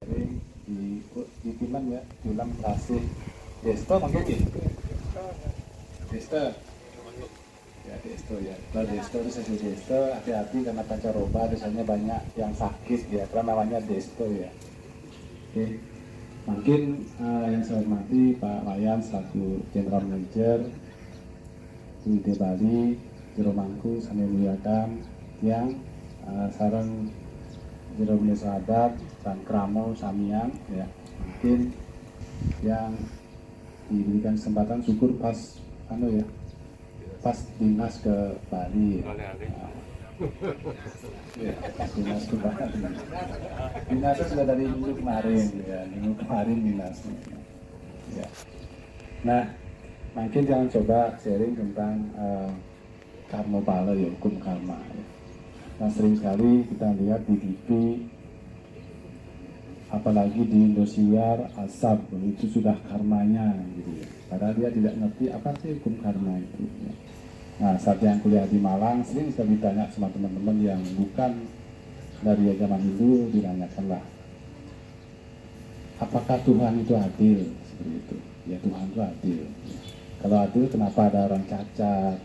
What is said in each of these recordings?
Sering di film ya, film klasik Desto mungkin ya. Desto ya, Desto ya. Kalau Desto itu saya Desto, hati-hati karena pancaroba biasanya banyak yang sakit ya, karena namanya Desto ya. Oke, mungkin yang saya hormati Pak Wayan selaku General Manager UID Bali, Jero Mangku, Sami Muliakan, yang sarang Jero Sahabat dan Kramo Samian ya, mungkin yang diberikan kesempatan syukur pas pas dinas ke Bali ya, pas dinas ke Bali. Dinasnya sudah dari minggu kemarin ya, minggu kemarin dinasnya ya. Nah, mungkin jangan coba sharing tentang karma pala ya, hukum karma ya. Nah, sering sekali kita lihat di TV, apalagi di Indosiar, Asap itu sudah karmanya gitu ya. Padahal dia tidak ngerti apa sih hukum karma itu ya. Nah, saat yang kuliah di Malang sering sekali ditanya sama teman-teman yang bukan dari agama Hindu, ditanyakanlah, apakah Tuhan itu adil? Seperti itu. Ya, Tuhan itu adil. Kalau adil, kenapa ada orang cacat,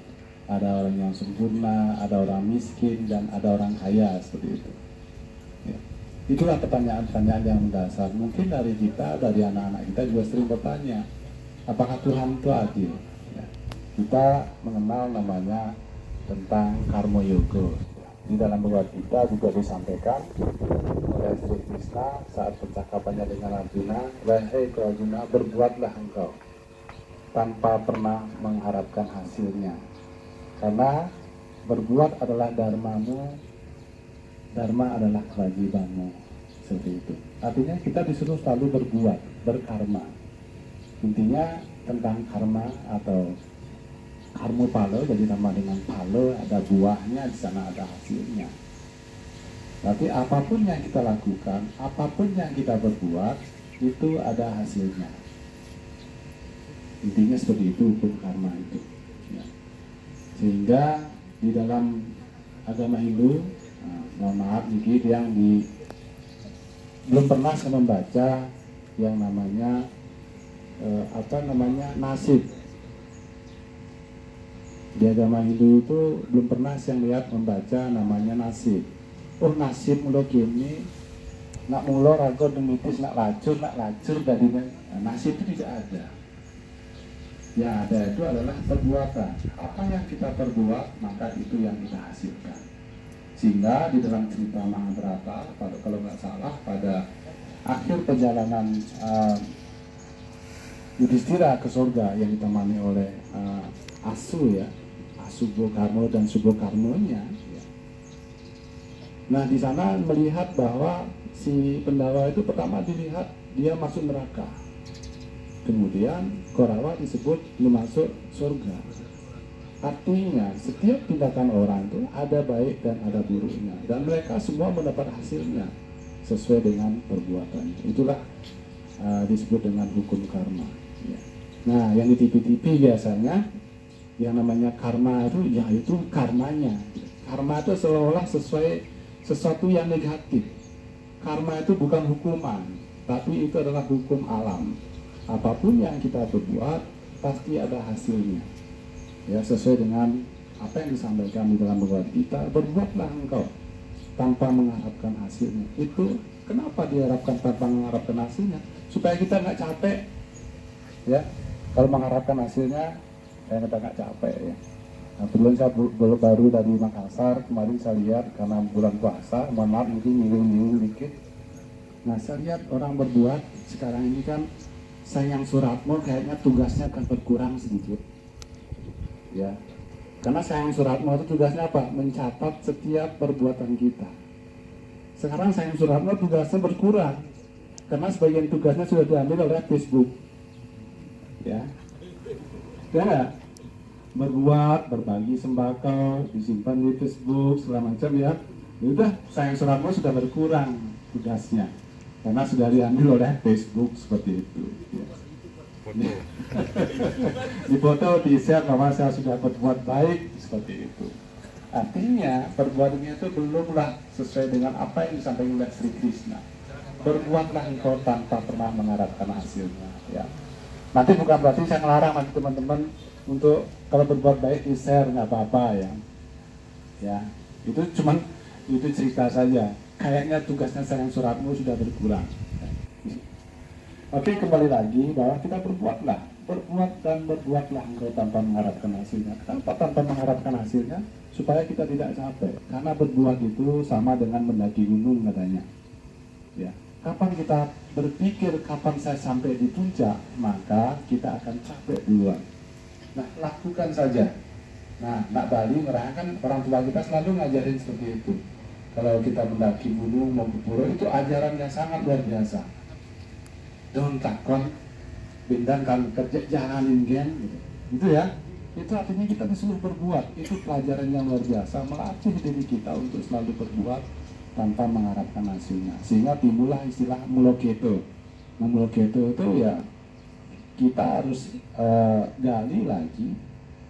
ada orang yang sempurna, ada orang miskin, dan ada orang kaya seperti itu? Ya. Itulah pertanyaan-pertanyaan yang mendasar. Mungkin dari kita, dari anak-anak kita juga sering bertanya, apakah Tuhan itu adil? Ya. Kita mengenal namanya tentang karma yoga. Di dalam Bhagavad Gita juga disampaikan oleh Sri Krishna saat percakapannya dengan Arjuna, wahai Arjuna, berbuatlah engkau tanpa pernah mengharapkan hasilnya, karena berbuat adalah dharmamu, dharma adalah kewajibanmu. Seperti itu. Artinya kita disuruh selalu berbuat, berkarma. Intinya tentang karma atau karma pala, jadi sama dengan pala, ada buahnya, di sana ada hasilnya. Tapi apapun yang kita lakukan, apapun yang kita berbuat, itu ada hasilnya. Intinya seperti itu hukum karma itu ya. Sehingga di dalam agama Hindu, mohon maaf dikit, yang belum pernah saya membaca yang namanya nasib. Di agama Hindu itu belum pernah saya lihat membaca namanya nasib. Oh, nasib mulo kini nak mulo rago demitis nak lacur dari nasib itu tidak ada. Yang ada itu adalah perbuatan. Apa yang kita perbuat, maka itu yang kita hasilkan. Sehingga di dalam cerita Mahabharata, kalau nggak salah, pada akhir perjalanan Yudhistira ke surga yang ditemani oleh Asu ya, Asubokarno dan Subokarnonya ya. Nah, di sana melihat bahwa si Pendawa itu pertama dilihat dia masuk neraka. Kemudian Korawa disebut masuk surga. Artinya setiap tindakan orang itu ada baik dan ada buruknya, dan mereka semua mendapat hasilnya sesuai dengan perbuatannya. Itulah disebut dengan hukum karma ya. Nah, yang di TV-TV biasanya yang namanya karma itu, ya itu karmanya. Karma itu seolah-olah sesuai sesuatu yang negatif. Karma itu bukan hukuman, tapi itu adalah hukum alam. Apapun yang kita berbuat pasti ada hasilnya ya, sesuai dengan apa yang disampaikan di dalam Bhagavad Gita. Berbuatlah engkau tanpa mengharapkan hasilnya. Itu kenapa diharapkan tanpa mengharapkan hasilnya? Supaya kita nggak capek ya. Kalau mengharapkan hasilnya, saya nggak capek ya. Nah, kebetulan saya baru dari Makassar, kemarin saya lihat karena bulan puasa, mohon maaf mungkin nyinggung dikit. Nah, saya lihat orang berbuat sekarang ini kan, Sayang Suratmo kayaknya tugasnya akan berkurang sedikit ya, karena Sayang Suratmo itu tugasnya apa? Mencatat setiap perbuatan kita. Sekarang Sayang Suratmo tugasnya berkurang karena sebagian tugasnya sudah diambil oleh Facebook ya. Ya, berbuat, berbagi sembako, disimpan di Facebook segala macam ya. Udah, Sayang Suratmo sudah berkurang tugasnya karena sudah diambil oleh Facebook seperti itu ya. Di foto, di share bahwa saya sudah berbuat baik seperti itu. Artinya perbuatannya itu belumlah sesuai dengan apa yang disampaikan oleh Sri Krishna. berbuatlah engkau tanpa pernah mengharapkan hasilnya, ya. Nanti bukan berarti saya melarang nanti teman-teman untuk kalau berbuat baik di share, nggak apa-apa ya. Ya, itu cuman itu cerita saja. Kayaknya tugasnya sayang suratmu sudah berkurang. Oke, kembali lagi bahwa kita berbuat dan berbuatlah engkau tanpa mengharapkan hasilnya. Kenapa tanpa mengharapkan hasilnya? Supaya kita tidak capek. Karena berbuat itu sama dengan mendaki gunung katanya. Ya, kapan kita berpikir kapan saya sampai di puncak, maka kita akan capek duluan. Nah, lakukan saja. Nah, Nak Bali merayakan orang tua kita selalu ngajarin seperti itu. Kalau kita mendaki gunung mau ke pura, itu ajaran yang sangat luar biasa. Don't takon, bintang kan kerja jalanin gen, gitu ya. Itu artinya kita disuruh berbuat. Itu pelajaran yang luar biasa, melatih diri kita untuk selalu berbuat tanpa mengharapkan hasilnya. Sehingga timbullah istilah muloketo. Nah, muloketo itu ya kita harus gali lagi.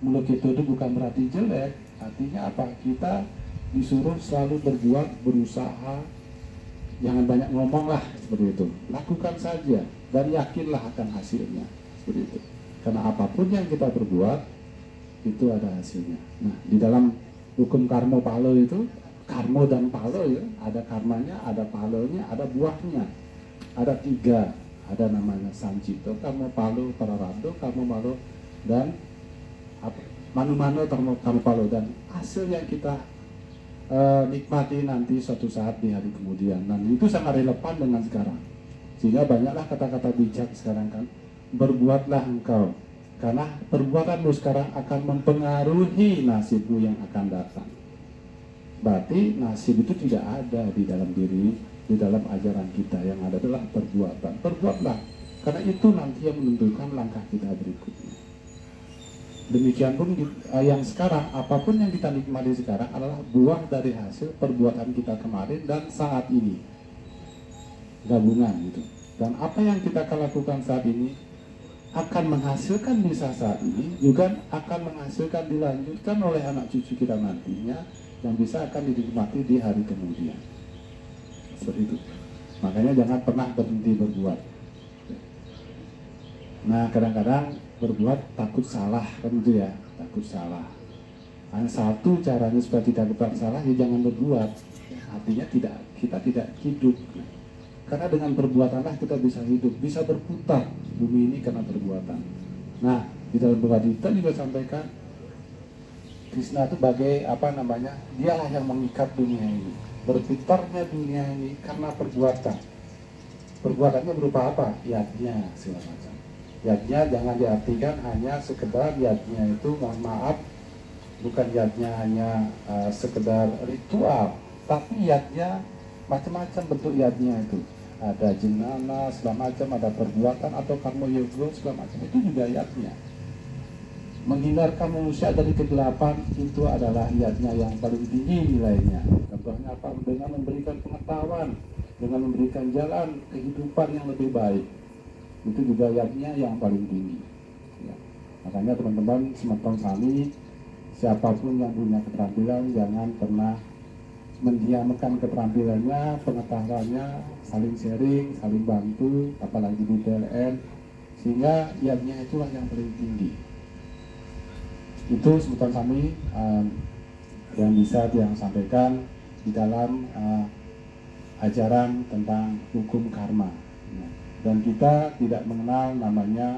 Muloketo itu bukan berarti jelek, artinya apa? Kita disuruh selalu berbuat, berusaha. Jangan banyak ngomong lah, seperti itu. Lakukan saja dan yakinlah akan hasilnya, seperti itu. Karena apapun yang kita berbuat itu ada hasilnya. Nah, di dalam hukum karma palo itu, karma dan palo ya, ada karmanya, ada palonya, ada buahnya. Ada 3, ada namanya sancito, karma palo, prarabdha, karma palo, dan manu-mano karma palo. Dan hasil yang kita nikmati nanti suatu saat di hari kemudian. Dan itu sangat relevan dengan sekarang. Sehingga banyaklah kata-kata bijak sekarang kan. Berbuatlah engkau, karena perbuatanmu sekarang akan mempengaruhi nasibmu yang akan datang. Berarti nasib itu tidak ada di dalam diri, di dalam ajaran kita. Yang ada adalah perbuatan. Berbuatlah, karena itu nanti yang menentukan langkah kita berikutnya. Demikian pun yang sekarang, apapun yang kita nikmati sekarang adalah buah dari hasil perbuatan kita kemarin dan saat ini. Gabungan gitu. Dan apa yang kita akan lakukan saat ini akan menghasilkan bisa saat ini, juga akan menghasilkan dilanjutkan oleh anak cucu kita nantinya, yang bisa akan dinikmati di hari kemudian. Seperti itu. Makanya jangan pernah berhenti berbuat. Nah, kadang-kadang berbuat takut salah, kan gitu ya, takut salah. Hanya satu caranya supaya tidak salah, ya jangan berbuat. Artinya kita tidak hidup. Karena dengan perbuatanlah kita bisa hidup, bisa berputar bumi ini karena perbuatan. Nah, di dalam Bhagavad Gita juga sampaikan Krishna itu bagai dialah yang mengikat dunia ini. Berputarnya dunia ini karena perbuatan. Perbuatannya berupa apa? Yajna segala macam. Yajna jangan diartikan hanya sekedar yajna itu, mohon maaf, bukan yajna hanya sekedar ritual, tapi yajna macam-macam bentuk yajna itu. Ada jenana segala macam, ada perbuatan atau karma yoga segala macam, itu juga yajna. Menghindarkan manusia dari kegelapan itu adalah yajna yang paling tinggi nilainya. Contohnya apa? Dengan memberikan pengetahuan, dengan memberikan jalan kehidupan yang lebih baik. Itu juga yajna yang paling tinggi ya. Makanya teman-teman semetong sami, siapapun yang punya keterampilan jangan pernah mendiamkan keterampilannya, pengetahuannya, saling sharing, saling bantu, apalagi di PLN, sehingga yajna itulah yang paling tinggi. Itu semetong sami yang bisa yang sampaikan di dalam ajaran tentang hukum karma ya. Dan kita tidak mengenal namanya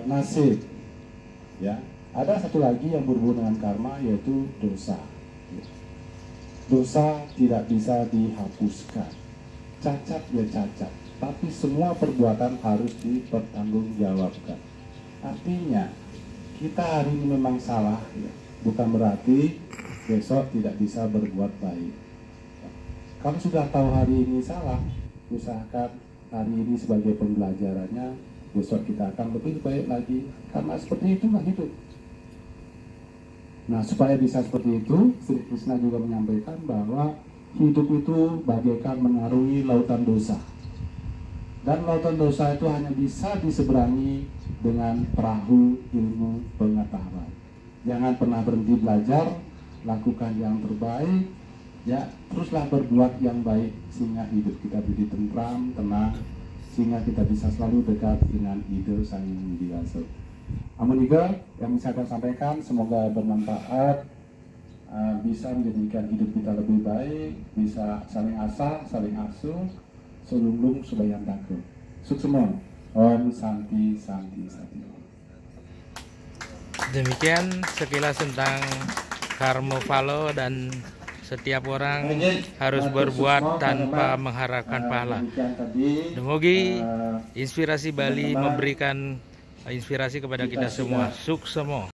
nasib ya. Ada satu lagi yang berhubungan dengan karma, yaitu dosa. Dosa tidak bisa dihapuskan, cacat ya cacat, tapi semua perbuatan harus dipertanggungjawabkan. Artinya kita hari ini memang salah ya, bukan berarti besok tidak bisa berbuat baik. Kalau sudah tahu hari ini salah, usahakan hari ini sebagai pembelajarannya, besok kita akan lebih baik lagi. Karena seperti itulah hidup. Nah, supaya bisa seperti itu, Sri Krishna juga menyampaikan bahwa hidup itu bagaikan mengarungi lautan dosa. Dan lautan dosa itu hanya bisa diseberangi dengan perahu ilmu pengetahuan. Jangan pernah berhenti belajar, lakukan yang terbaik, ya teruslah berbuat yang baik sehingga hidup kita menjadi tentram, tenang, sehingga kita bisa selalu dekat dengan ide Sang Yang Widi Wasa. Amun juga yang bisa saya sampaikan semoga bermanfaat, bisa menjadikan hidup kita lebih baik, bisa saling asah, saling asuh, sulung subayan takut. Suksemo. Om Santi Santi Santi. Demikian sekilas tentang Karmo Palo, dan setiap orang harus berbuat tanpa mengharapkan pahala. Demogi Inspirasi Bali memberikan inspirasi kepada kita semua. Suksemo.